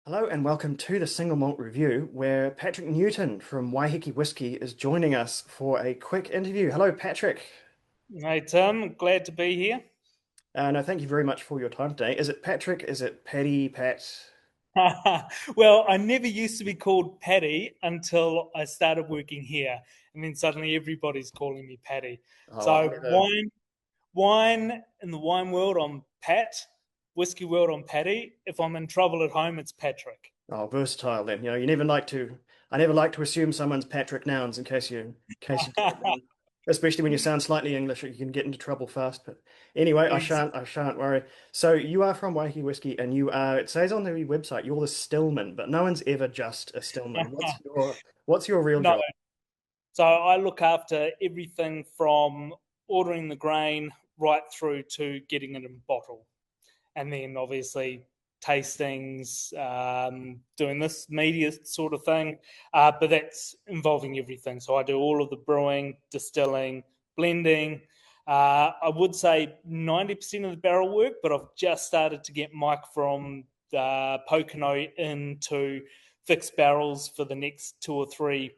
Hello and welcome to the Single Malt Review, where Patrick Newton from Waiheke Whisky is joining us for a quick interview. Hello, Patrick. Hey Tim, glad to be here. No, thank you very much for your time today. Is it Patrick? Is it Paddy, Pat? Well, I never used to be called Paddy until I started working here, and then suddenly everybody's calling me Paddy. Oh, I've So never. wine in the wine world, I'm Pat. Whiskey world, I'm Paddy. If I'm in trouble at home, it's Patrick. Oh, versatile then. You never like to. I never like to assume someone's Patrick nouns in case you don't know. Especially when you sound slightly English, you can get into trouble fast. But anyway, I Ex- shan't. I shan't worry. So you are from Waiheke Whisky, and you are. It says on the website you're the stillman, but no one's ever just a stillman. What's your real no, job? so I look after everything from ordering the grain right through to getting it in bottle. And then obviously tastings, doing this media sort of thing. But that's involving everything. So I do all of the brewing, distilling, blending. I would say 90% of the barrel work, but I've just started to get Mike from Pocono in to fix barrels for the next 2 or 3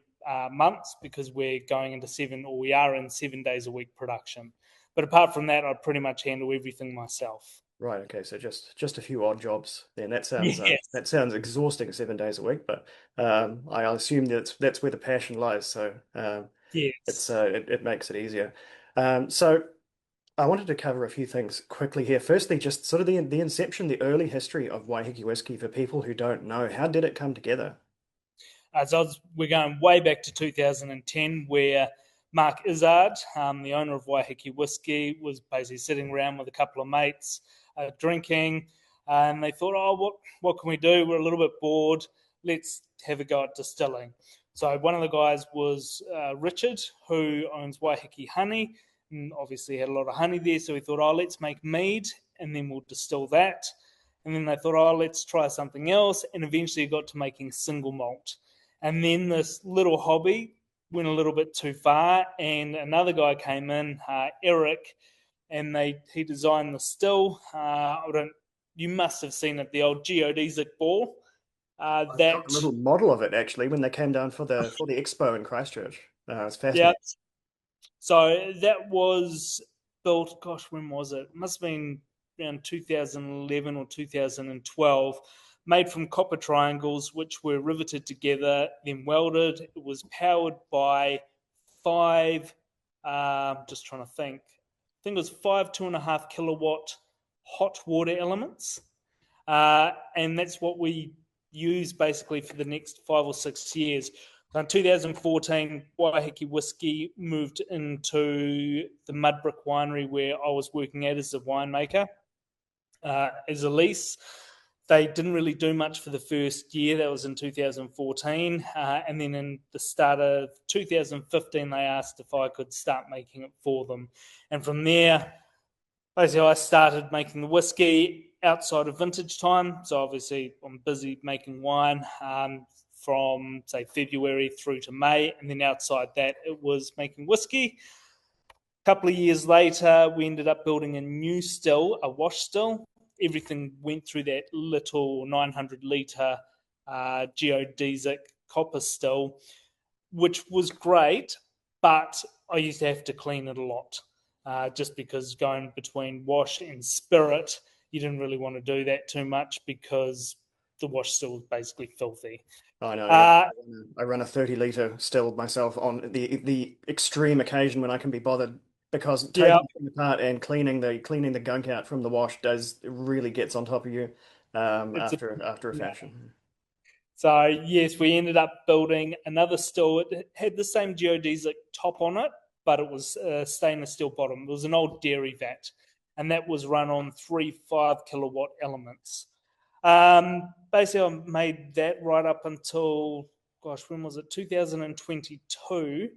months because we're going into we are in 7 days a week production. But apart from that, I pretty much handle everything myself. Right. Okay. So just a few odd jobs. Then Yes. that sounds exhausting 7 days a week, but I assume that's where the passion lies. So Yes. it makes it easier. So I wanted to cover a few things quickly here. Firstly, just sort of the inception, the early history of Waiheke Whisky for people who don't know. How did it come together? We're going way back to 2010, where Mark Izzard, the owner of Waiheke Whisky, was basically sitting around with a couple of mates drinking, and they thought, "Oh, what can we do? We're a little bit bored. Let's have a go at distilling." So one of the guys was Richard, who owns Waiheke Honey, and obviously had a lot of honey there. So we thought, "Oh, let's make mead, and then we'll distill that." And then they thought, "Oh, let's try something else," and eventually got to making single malt. And then this little hobby went a little bit too far, and another guy came in, Eric, and he designed the still. I don't. You must have seen it, the old geodesic ball. I've got a That little model of it actually when they came down for the expo in Christchurch. It's Yeah. fascinating. So that was built. Gosh, when was it? It must have been around 2011 or 2012. Made from copper triangles, which were riveted together, then welded. It was powered by five. Just trying to think. I think it was five 2.5 kilowatt hot water elements, and that's what we use basically for the next 5 or 6 years. In 2014, Waiheke Whisky moved into the Mudbrick Winery where I was working at as a winemaker, as a lease. They didn't really do much for the first year. That was in 2014. And then in the start of 2015, they asked if I could start making it for them. And from there, basically, I started making the whiskey outside of vintage time. So obviously, I'm busy making wine from say February through to May, and then outside that, it was making whiskey. A couple of years later, we ended up building a new still, a wash still. Everything went through that little 900 litre geodesic copper still, which was great, but I used to have to clean it a lot, just because going between wash and spirit, you didn't really want to do that too much because the wash still was basically filthy. I know, yeah. Uh, I run a 30-liter still myself on the extreme occasion when I can be bothered because yeah, taking it apart and cleaning the gunk out from the wash does really gets on top of you it's a after a fashion. So yes, we ended up building another still. It had the same geodesic top on it, but it was a stainless steel bottom. It was an old dairy vat, and that was run on three 5 kilowatt elements. Basically, I made that right up until, gosh, when was it? 2022,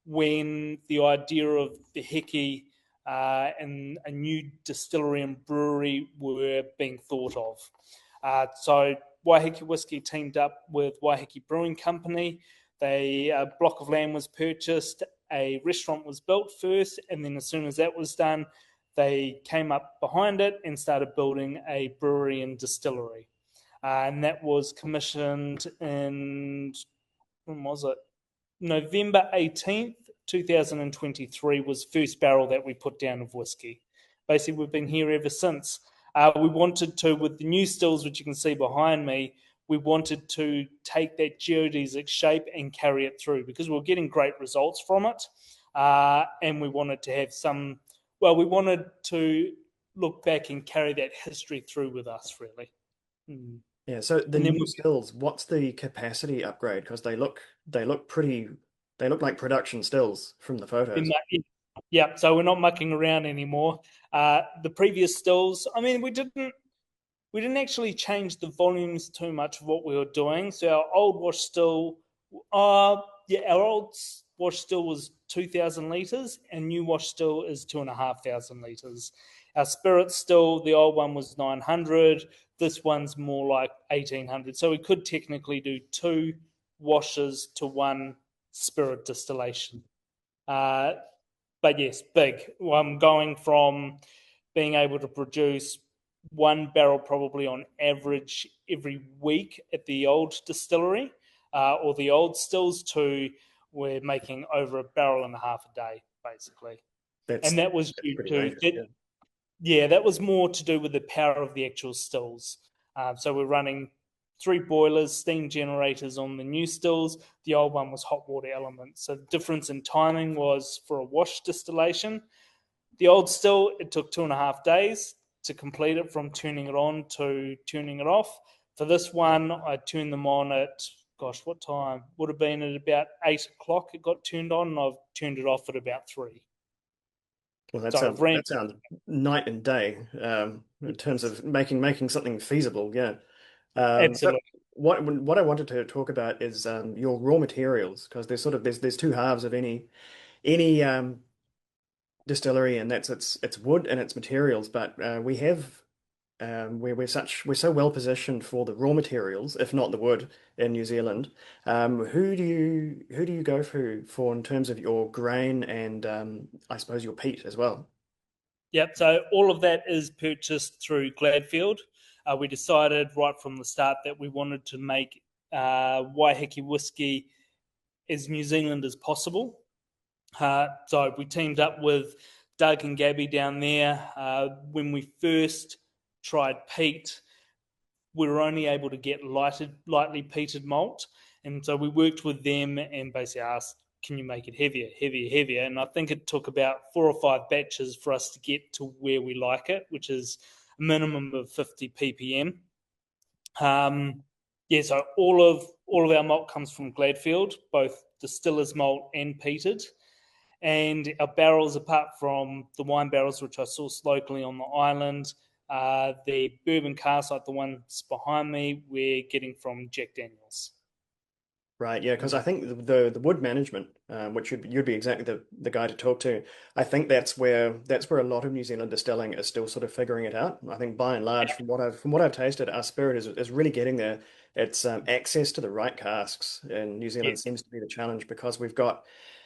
when the idea of the Heke and a new distillery and brewery were being thought of. So Waiheke Whisky teamed up with Waiheke Brewing Company. A block of land was purchased, a restaurant was built first, and then as soon as that was done, they came up behind it and started building a brewery and distillery. and that was commissioned in, when was it? November 18th, 2023 was first barrel that we put down of whiskey. Basically, we've been here ever since. We wanted to, with the new stills, which you can see behind me, we wanted to take that geodesic shape and carry it through because we were getting great results from it. And we wanted to have some, well, we wanted to look back and carry that history through with us, really. Mm. Yeah, so the And then new we stills, what's the capacity upgrade? Because they look pretty they look like production stills from the photos. yeah, so we're not mucking around anymore. The previous stills, I mean, we didn't actually change the volumes too much of what we were doing. So our old wash still, our old wash still was 2,000 liters, and new wash still is 2,500 liters. Our spirit still, the old one was 900. This one's more like 1,800. So we could technically do two washes to one spirit distillation. Uh, but yes, big. I'm going from being able to produce one barrel probably on average every week at the old distillery or the old stills to we're making over a barrel and a half a day, basically. That's And that was that's due pretty to major. that, Yeah. yeah, that was more to do with the power of the actual stills. So we're running three boilers, steam generators on the new stills. The old one was hot water elements. So the difference in timing was for a wash distillation. The old still, it took 2.5 days to complete it from turning it on to turning it off. For this one, I turned them on at, gosh, what time? Would have been at about 8 o'clock it got turned on, and I've turned it off at about 3. Well, So I've ran, that sounds night and day in terms of making something feasible. Yeah. So absolutely. what I wanted to talk about is your raw materials because there's two halves of any distillery, and that's it's wood and its materials. But we have we're so well positioned for the raw materials, if not the wood, in New Zealand. Who do you go for in terms of your grain and I suppose your peat as well? Yep. So all of that is purchased through Gladfield. We decided right from the start that we wanted to make Waiheke Whisky as New Zealand as possible. So we teamed up with Doug and Gabby down there. When we first tried peat, we were only able to get lightly peated malt. And so we worked with them and basically asked, can you make it heavier, heavier, heavier? And I think it took about 4 or 5 batches for us to get to where we like it, which is a minimum of 50 ppm. Yeah, so all of our malt comes from Gladfield, both distiller's malt and peated. And our barrels, apart from the wine barrels, which I source locally on the island, the bourbon cask, like the ones behind me, we're getting from Jack Daniels. Right, yeah, because I think the wood management, which you'd be exactly the guy to talk to. I think that's where a lot of New Zealand distilling is still sort of figuring it out. I think by and large, from what I've tasted, our spirit is really getting there. It's access to the right casks in New Zealand Yes, seems to be the challenge because we've got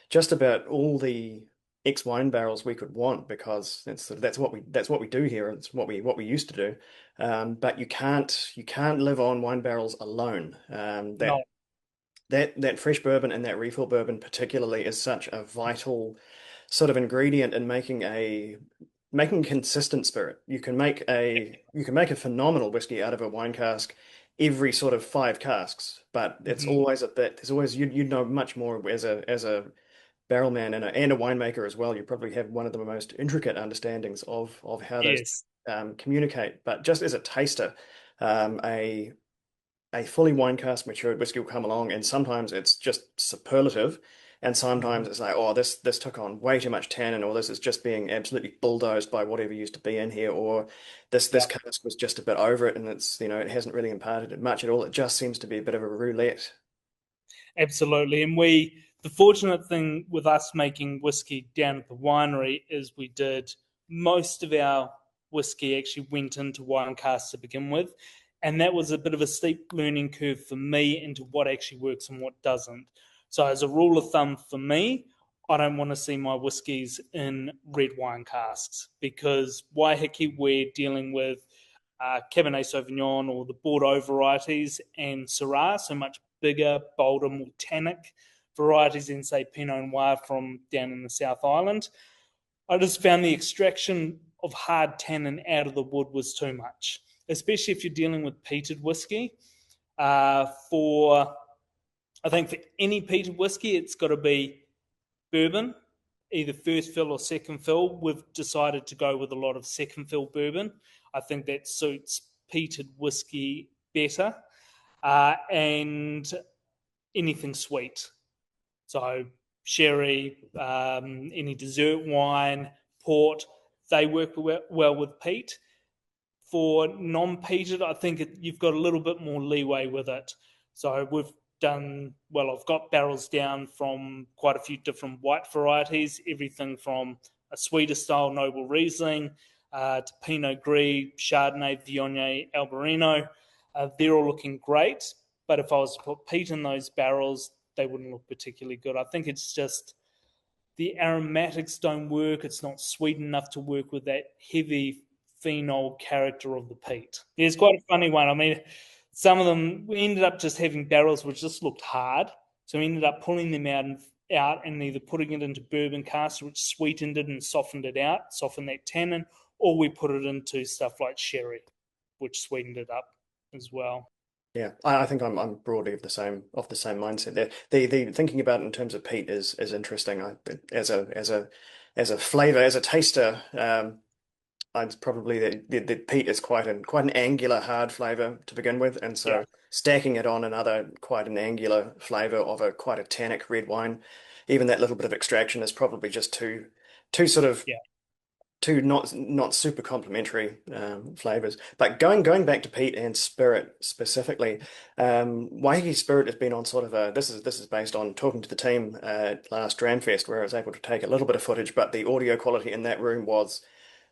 just about all the ex wine barrels we could want because that's what we do here. It's what we used to do. But you can't live on wine barrels alone. no, That fresh bourbon and that refill bourbon particularly is such a vital sort of ingredient in making consistent spirit. You can make a phenomenal whiskey out of a wine cask every sort of 5 casks, but it's mhm, always a bit. There's always you know much more as a barrel man and a winemaker as well. You probably have one of the most intricate understandings of how those yes, communicate. But just as a taster, um, a a fully wine cask matured whiskey will come along, and sometimes it's just superlative, and mhm, sometimes it's like, oh, this took on way too much tannin, or this is just being absolutely bulldozed by whatever used to be in here, or this yeah. cask was just a bit over it, and it's it hasn't really imparted much at all. It just seems to be a bit of a roulette. Absolutely. And the fortunate thing with us making whiskey down at the winery is we did most of our whiskey actually went into wine casks to begin with. And that was a bit of a steep learning curve for me into what actually works and what doesn't. So, as a rule of thumb for me, I don't want to see my whiskies in red wine casks because Waiheke, we're dealing with Cabernet Sauvignon or the Bordeaux varieties, and Syrah, so much bigger, bolder, more tannic varieties than, say, Pinot Noir from down in the South Island. I just found the extraction of hard tannin out of the wood was too much, especially if you're dealing with peated whiskey. For I think for any peated whiskey, it's got to be bourbon, either first fill or second fill. We've decided to go with a lot of second fill bourbon. I think that suits peated whiskey better, and anything sweet. So sherry, any dessert wine, port, they work well with peat. For non-peated, I think you've got a little bit more leeway with it. So we've done, well, I've got barrels down from quite a few different white varieties, everything from a sweeter style Noble Riesling to Pinot Gris, Chardonnay, Viognier, Albarino. They're all looking great, but if I was to put peat in those barrels, they wouldn't look particularly good. I think it's just the aromatics don't work. It's not sweet enough to work with that heavy phenol character of the peat. Yeah, it's quite a funny one. I mean, some of them, we ended up just having barrels which just looked hard. So we ended up pulling them out and either putting it into bourbon casks, which sweetened it and softened it out, softened that tannin, or we put it into stuff like sherry, which sweetened it up as well. Yeah, I think I'm broadly of the same mindset there. The thinking about it in terms of peat is interesting. As a flavor, as a taster, I'd probably the peat is quite an angular hard flavor to begin with, and Yeah, so stacking it on another quite an angular flavor of a quite a tannic red wine, even that little bit of extraction is probably just too sort of yeah, two not super complementary flavors. But going back to peat and spirit specifically, Waiheke Spirit has been on sort of a this is based on talking to the team at last Dramfest where I was able to take a little bit of footage, but the audio quality in that room was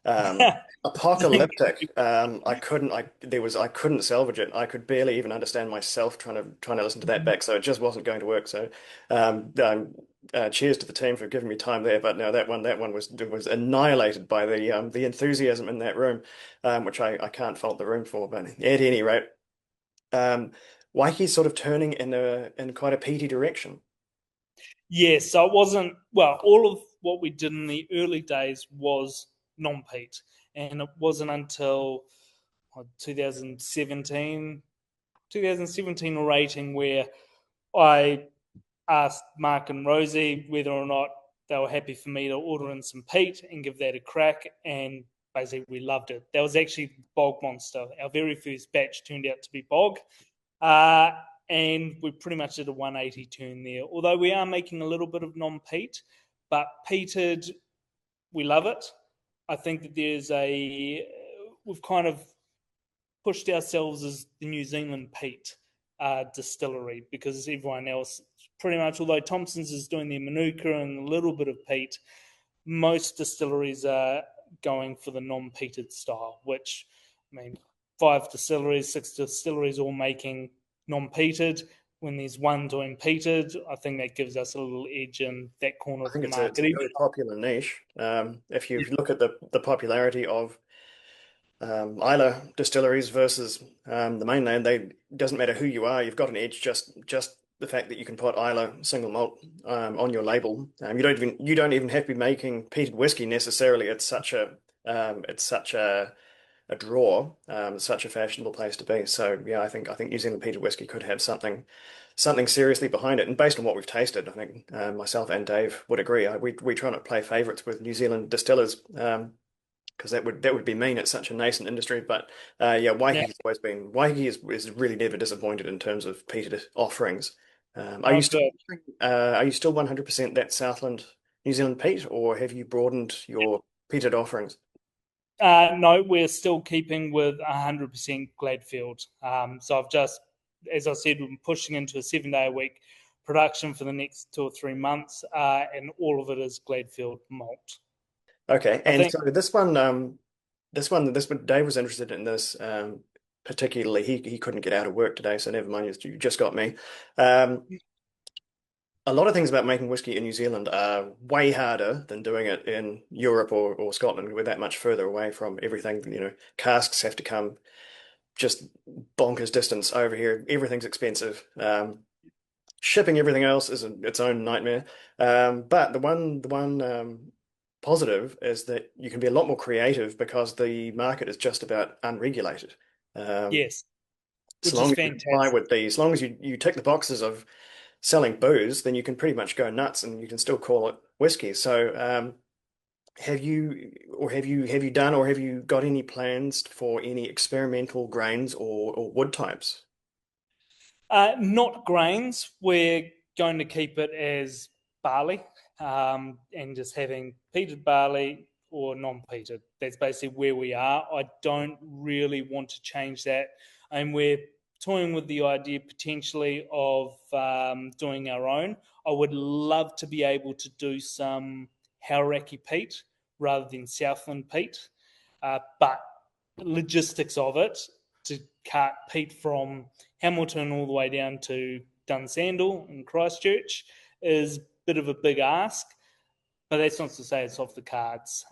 um, yeah. apocalyptic. I couldn't salvage it. I could barely even understand myself trying to listen to that back, so it just wasn't going to work. So cheers to the team for giving me time there. But no, that one was annihilated by the enthusiasm in that room, which I can't fault the room for. But at any rate, um, Waiki's sort of turning in quite a peaty direction. Yeah, so it wasn't, well, all of what we did in the early days was non peat. And it wasn't until 2017, 2017 or 18 where I asked Mark and Rosie whether or not they were happy for me to order in some peat and give that a crack. And basically, we loved it. That was actually Bog Monster. Our very first batch turned out to be Bog. Uh, and we pretty much did a 180 turn there. Although we are making a little bit of non-peat, but peated, we love it. I think that we've kind of pushed ourselves as the New Zealand peat distillery because everyone else, pretty much, although Thompson's is doing their Manuka and a little bit of peat, most distilleries are going for the non-peated style, which, I mean, 5 distilleries, 6 distilleries all making non-peated. When there's one doing peated, I think that gives us a little edge in that corner I of think the it's a market. very popular niche. If you look at the popularity of Isla distilleries versus the mainland, they doesn't matter who you are, you've got an edge. Just the fact that you can put Isla single malt on your label. You don't even have to be making peated whiskey necessarily. It's such a draw, such a fashionable place to be. So yeah, I think New Zealand peated whiskey could have something seriously behind it. And based on what we've tasted, I think myself and Dave would agree. We try not to play favourites with New Zealand distillers. Because that would be mean. It's such a nascent industry, but yeah, Yeah, Waiheke is really never disappointed in terms of peated offerings. no good. Are you still 100% that Southland New Zealand peat, or have you broadened your peated offerings? No, we're still keeping with 100% Gladfield. So I've just, as I said, we're pushing into a 7 day a week production for the next 2 or 3 months, and all of it is Gladfield malt. Okay, I and think so this one, Dave was interested in this particularly. He couldn't get out of work today, so never mind. You just got me. Um, a lot of things about making whiskey in New Zealand are way harder than doing it in Europe or Scotland. We're that much further away from everything. Casks have to come just bonkers distance over here. Everything's expensive. Shipping everything else is its own nightmare. But the one positive is that you can be a lot more creative because the market is just about unregulated. Um, Yes, so which is long as you comply fantastic. with as long as you tick the boxes of selling booze, then you can pretty much go nuts and you can still call it whiskey. So, have you done or have you got any plans for any experimental grains or wood types? Not grains. We're going to keep it as barley, and just having peated barley or non-peated. That's basically where we are. I don't really want to change that, and we're toying with the idea potentially of doing our own. I would love to be able to do some Hauraki peat rather than Southland peat, but logistics of it to cart peat from Hamilton all the way down to Dunsandel in Christchurch is a bit of a big ask, but that's not to say it's off the cards.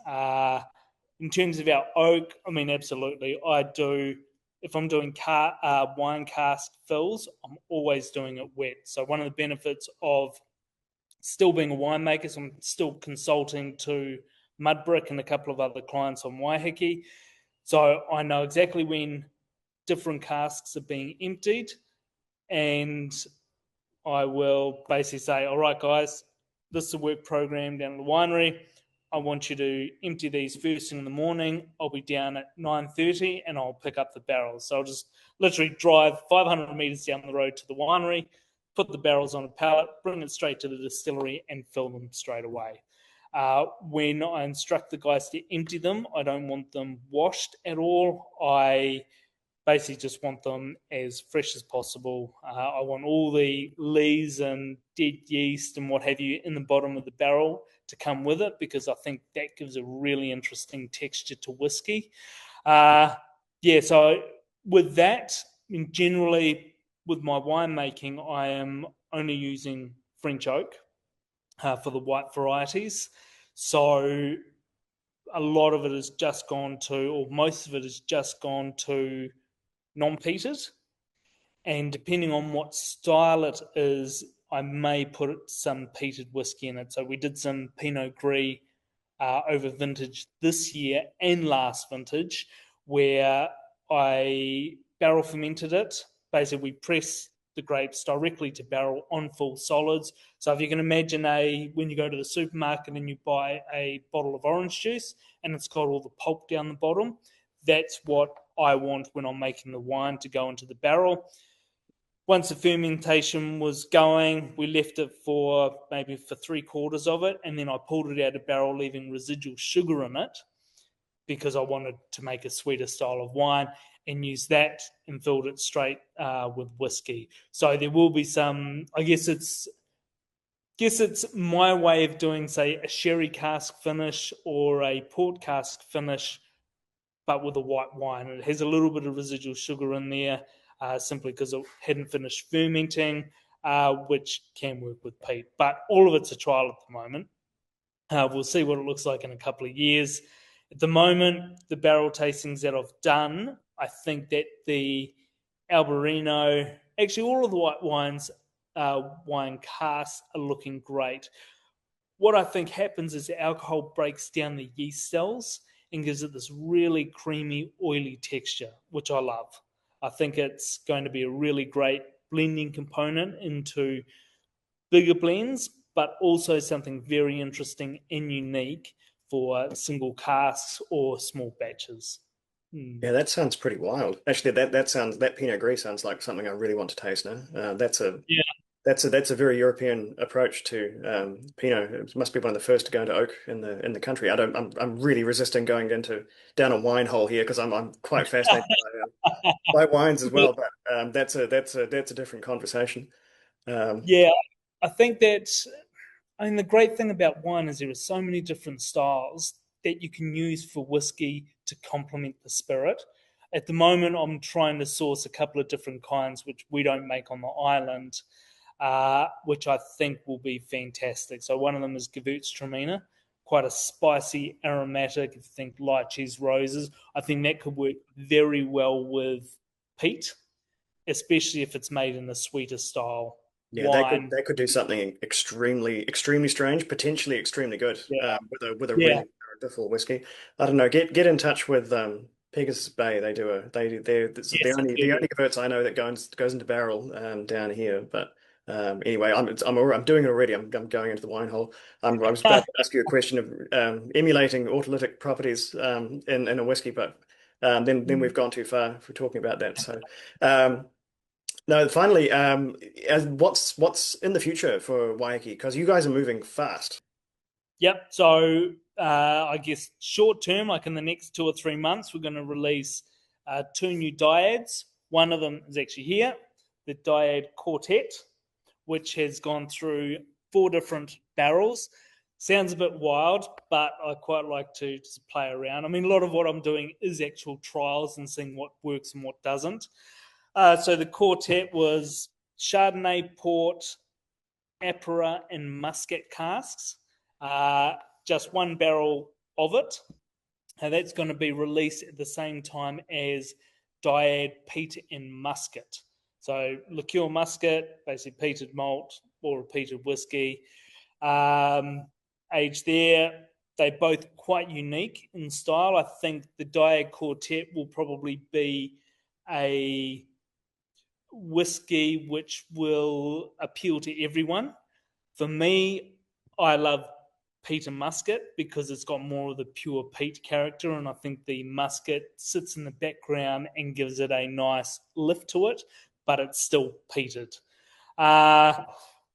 In terms of our oak, I mean, absolutely. I do, if I'm doing wine cask fills, I'm always doing it wet. So, one of the benefits of still being a winemaker, so I'm still consulting to Mudbrick and a couple of other clients on Waiheke. So, I know exactly when different casks are being emptied, and I will basically say, all right, guys, this is a work program down at the winery. I want you to empty these first thing in the morning. I'll be down at 9:30 and I'll pick up the barrels. So I'll just literally drive 500 meters down the road to the winery, put the barrels on a pallet, bring it straight to the distillery and fill them straight away. When I instruct the guys to empty them, I don't want them washed at all. I basically just want them as fresh as possible. I want all the lees and dead yeast and what have you in the bottom of the barrel to come with it because I think that gives a really interesting texture to whiskey. Uh, yeah, so with that, I mean, generally with my winemaking, I am only using French oak for the white varieties. So a lot of it has just gone to, or most of it has just gone to non-peated, and depending on what style it is, I may put some peated whiskey in it. So we did some Pinot Gris over vintage this year and last vintage, where I barrel fermented it. Basically, we press the grapes directly to barrel on full solids. So if you can imagine when you go to the supermarket and you buy a bottle of orange juice and it's got all the pulp down the bottom, that's what I want when I'm making the wine to go into the barrel. Once the fermentation was going, we left it for maybe for 3/4 of it, and then I pulled it out of the barrel, leaving residual sugar in it because I wanted to make a sweeter style of wine and use that and filled it straight with whiskey. So there will be some, I guess it's my way of doing, say, a sherry cask finish or a port cask finish but with a white wine. It has a little bit of residual sugar in there simply because it hadn't finished fermenting, which can work with peat. But all of it's a trial at the moment. We'll see what it looks like in a couple of years. At the moment, the barrel tastings that I've done, I think that the Albarino, actually all of the white wines, wine casks are looking great. What I think happens is the alcohol breaks down the yeast cells and gives it this really creamy, oily texture, which I love. I think it's going to be a really great blending component into bigger blends, but also something very interesting and unique for single casks or small batches. Hmm. Yeah, that sounds pretty wild. Actually, that Pinot Gris sounds like something I really want to taste now. Yeah. That's a very European approach to Pinot. It must be one of the first to go into oak in the country. I'm really resisting going down a wine hole here because I'm quite fascinated by wines as well. But that's a different conversation. Um, Yeah, I think that, I mean, the great thing about wine is there are so many different styles that you can use for whiskey to complement the spirit. At the moment, I'm trying to source a couple of different kinds, which we don't make on the island, which I think will be fantastic. So one of them is Gewürztraminer, quite a spicy, aromatic, if you think lychees, roses. I think that could work very well with peat, especially if it's made in a sweeter style Yeah, wine. they could do something extremely strange, potentially extremely good Yeah, with a yeah, really characterful whiskey. I don't know. Get in touch with Pegasus Bay. They do a they it's yes, I the do. only Gewurz I know that goes into barrel down here. But anyway, I'm doing it already. I'm going into the wine hole. I was about to ask you a question of emulating autolytic properties in a whiskey, but then we've gone too far if we're talking about that. So. Um, no, finally, what's in the future for Waiheke? Because you guys are moving fast. Yep. So I guess short term, like in the next 2 or 3 months, we're going to release two new dyads. One of them is actually here, the dyad quartet, which has gone through 4 different barrels. Sounds a bit wild, but I quite like to just play around. I mean, a lot of what I'm doing is actual trials and seeing what works and what doesn't. So the quartet was Chardonnay, Port, Apera, and Muscat casks. Uh, just one barrel of it. And that's going to be released at the same time as Dyad, Peat, and Muscat. So liqueur muscat, basically peated malt or a peated whiskey. Aged there, they're both quite unique in style. I think the Dyad Quartet will probably be a whiskey which will appeal to everyone. For me, I love peat and muscat because it's got more of the pure peat character, and I think the muscat sits in the background and gives it a nice lift to it, but it's still peated. Uh,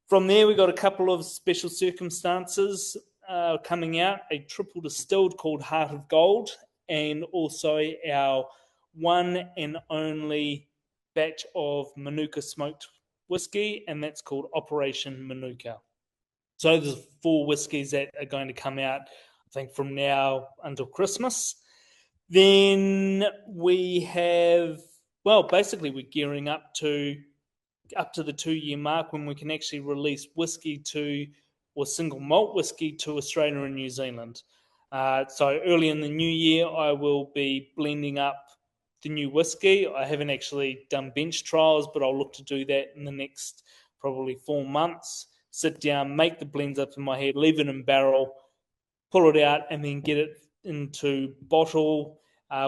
from there, we got a couple of special circumstances coming out, a triple distilled called Heart of Gold, and also our one and only batch of Manuka smoked whiskey, and that's called Operation Manuka. So there's 4 whiskies that are going to come out, I think, from now until Christmas. Then we have, well, basically we're gearing up to the 2 year mark when we can actually release whiskey to, or single malt whiskey to Australia and New Zealand. So early in the new year, I will be blending up the new whiskey. I haven't actually done bench trials, but I'll look to do that in the next probably 4 months. Sit down, make the blends up in my head, leave it in barrel, pull it out, and then get it into bottle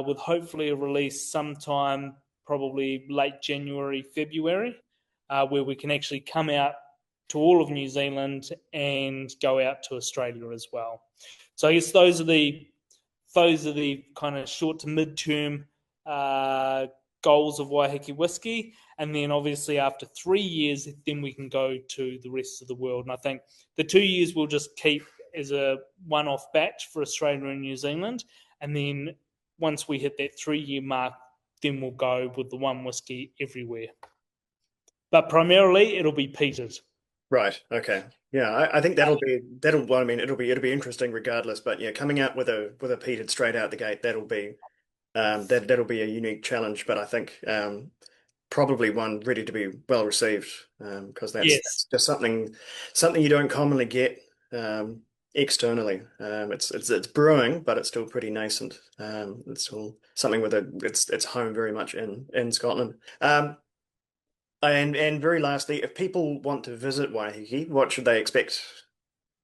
with hopefully a release sometime probably late January, February, where we can actually come out to all of New Zealand and go out to Australia as well. So I guess those are the kind of short to mid term goals of Waiheke Whisky. And then obviously after 3 years, then we can go to the rest of the world. And I think the 2 years we'll just keep as a one-off batch for Australia and New Zealand. And then once we hit that 3 year mark, then we'll go with the one whiskey everywhere. But primarily it'll be peated. Right. Okay. Yeah, I think well, I mean, it'll be interesting regardless. But yeah, coming out with a peated straight out the gate, that'll be a unique challenge. But I think probably one ready to be well received because Yes. that's just something you don't commonly get externally. It's brewing, but it's still pretty nascent. It's still something with it's home very much in Scotland. And very lastly, if people want to visit Waiheke, what should they expect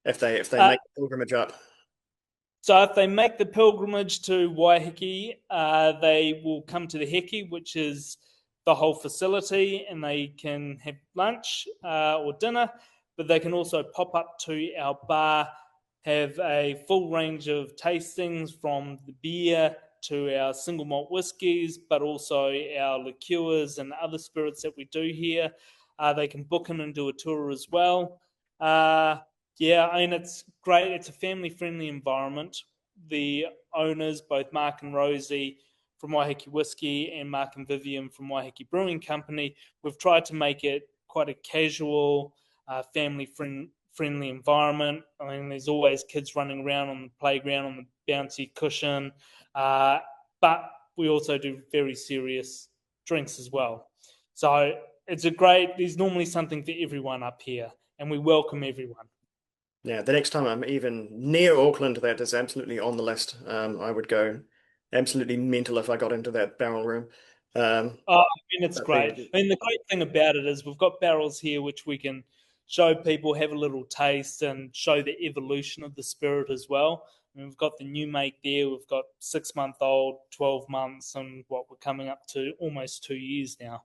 if they Uh, make the pilgrimage up? So if they make the pilgrimage to Waiheke, they will come to the Heke, which is the whole facility, and they can have lunch or dinner, but they can also pop up to our bar, have a full range of tastings from the beer to our single malt whiskies, but also our liqueurs and other spirits that we do here. They can book in and do a tour as well. Yeah, I mean, it's great. It's a family friendly environment. The owners, both Mark and Rosie from Waiheke Whisky and Mark and Vivian from Waiheke Brewing Company, we've tried to make it quite a casual, family friendly environment. I mean, there's always kids running around on the playground on the bouncy cushion, but we also do very serious drinks as well. So it's a great. There's normally something for everyone up here, and we welcome everyone. Yeah, the next time I'm even near Auckland, that is absolutely on the list. I would go absolutely mental if I got into that barrel room. Oh, I mean, it's But great. I mean, the great thing about it is we've got barrels here which we can show people, have a little taste, and show the evolution of the spirit as well. I mean, we've got the new make there. We've got 6 month old, 12 months, and what we're coming up to almost 2 years now.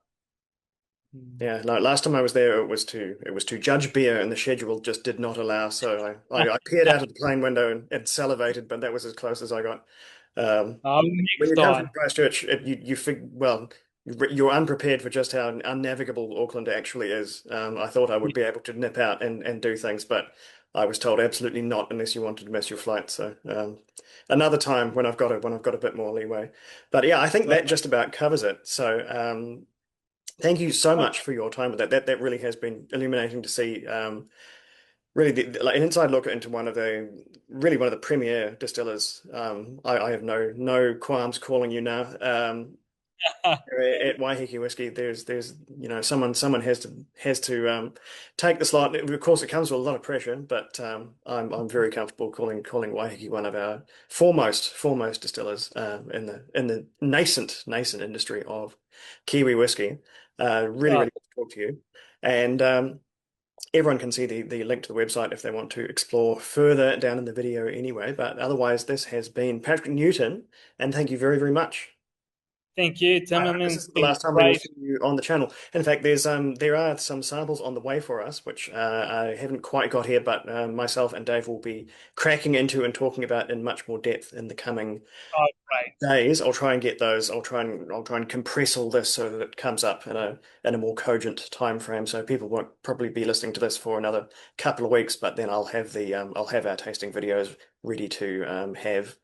Mm. yeah, no, last time I was there, it was to judge beer, and the schedule just did not allow. So I peered out of the plane window and salivated, but that was as close as I got. Um, when Next you come from time. Christchurch, well, you're unprepared for just how unnavigable Auckland actually is. I thought I would be able to nip out and do things, but I was told absolutely not unless you wanted to miss your flight. So another time when I've got a bit more leeway. But yeah, I think Well, that just about covers it. So thank you so much for your time with that. That really has been illuminating to see. Really, like an inside look into one of the premier distillers. I have no qualms calling you now. At Waiheke Whisky, there's someone has to take the slot. Of course, it comes with a lot of pressure, but I'm very comfortable calling Waiheke one of our foremost distillers in the nascent industry of Kiwi whiskey. Really oh, good to talk to you, and everyone can see the link to the website if they want to explore further down in the video anyway. But otherwise, this has been Patrick Newton, and thank you very very much. thank you, I Tim. I hope mean, this it's isn't the been last time we will great. see you on the channel. In fact, there are some samples on the way for us, which I haven't quite got here, but myself and Dave will be cracking into and talking about in much more depth in the coming Oh, great. days. I'll try and get those. I'll try and compress all this so that it comes up in a more cogent time frame. So people won't probably be listening to this for another couple of weeks, but then I'll have our tasting videos ready to have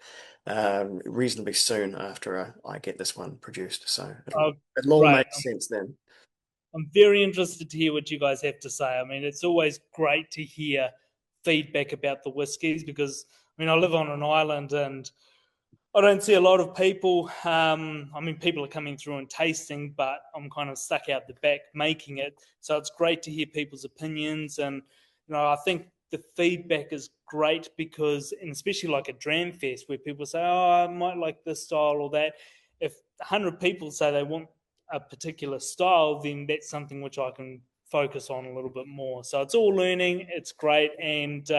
reasonably soon after I get this one produced. So it'll Oh, it'll all great. make sense then. I'm very interested to hear what you guys have to say. I mean, it's always great to hear feedback about the whiskies because, I mean, I live on an island and I don't see a lot of people. I mean, people are coming through and tasting, but I'm kind of stuck out the back making it. So it's great to hear people's opinions. And, I think the feedback is great because, and especially like a Dram Fest where people say, oh, I might like this style or that. If 100 people say they want a particular style, then that's something which I can focus on a little bit more. So it's all learning. It's great. And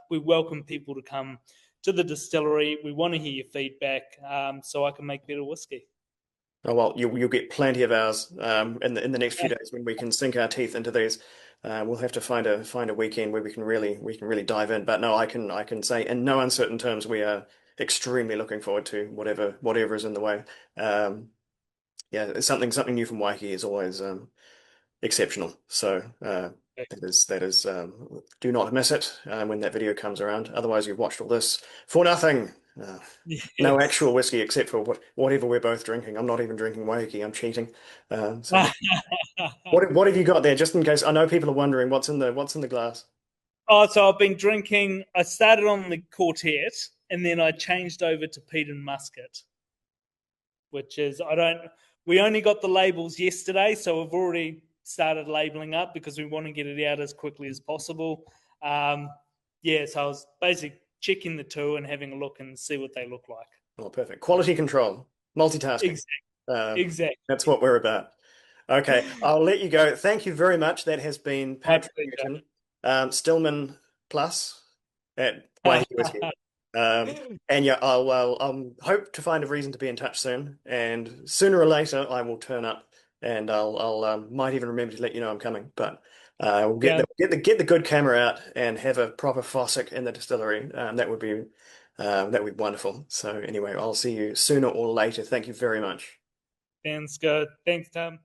we welcome people to come to the distillery. We want to hear your feedback so I can make better whiskey. Oh well, you'll get plenty of ours in the next few days when we can sink our teeth into these. We'll have to find a weekend where we can really dive in. But no, I can say in no uncertain terms we are extremely looking forward to whatever is in the way. Yeah, something new from Waiheke is always exceptional. So that is do not miss it when that video comes around. Otherwise, you've watched all this for nothing. No Yes. actual whiskey except for whatever we're both drinking. I'm not even drinking Waiheke. I'm cheating. So what have you got there? Just in case I know people are wondering what's in the glass. Oh, so I've been drinking. I started on the Quartet and then I changed over to peated musket, which is I don't. We only got the labels yesterday, so we've already started labeling up because we want to get it out as quickly as possible. Um, yeah, so I was basically checking the two and having a look and see what they look like. Oh, perfect. Quality control, multitasking. Exactly. Uh, that's Exactly. what we're about. Okay, I'll let you go. Thank you very much. That has been My Patrick pleasure. Newton, Stillman Plus at Waiheke Whisky. And yeah, I'll hope to find a reason to be in touch soon. And sooner or later, I will turn up, and I'll might even remember to let you know I'm coming. But we'll get Yeah, the good camera out and have a proper fossick in the distillery. That would be wonderful. So anyway, I'll see you sooner or later. Thank you very much. sounds good. Thanks, Tom.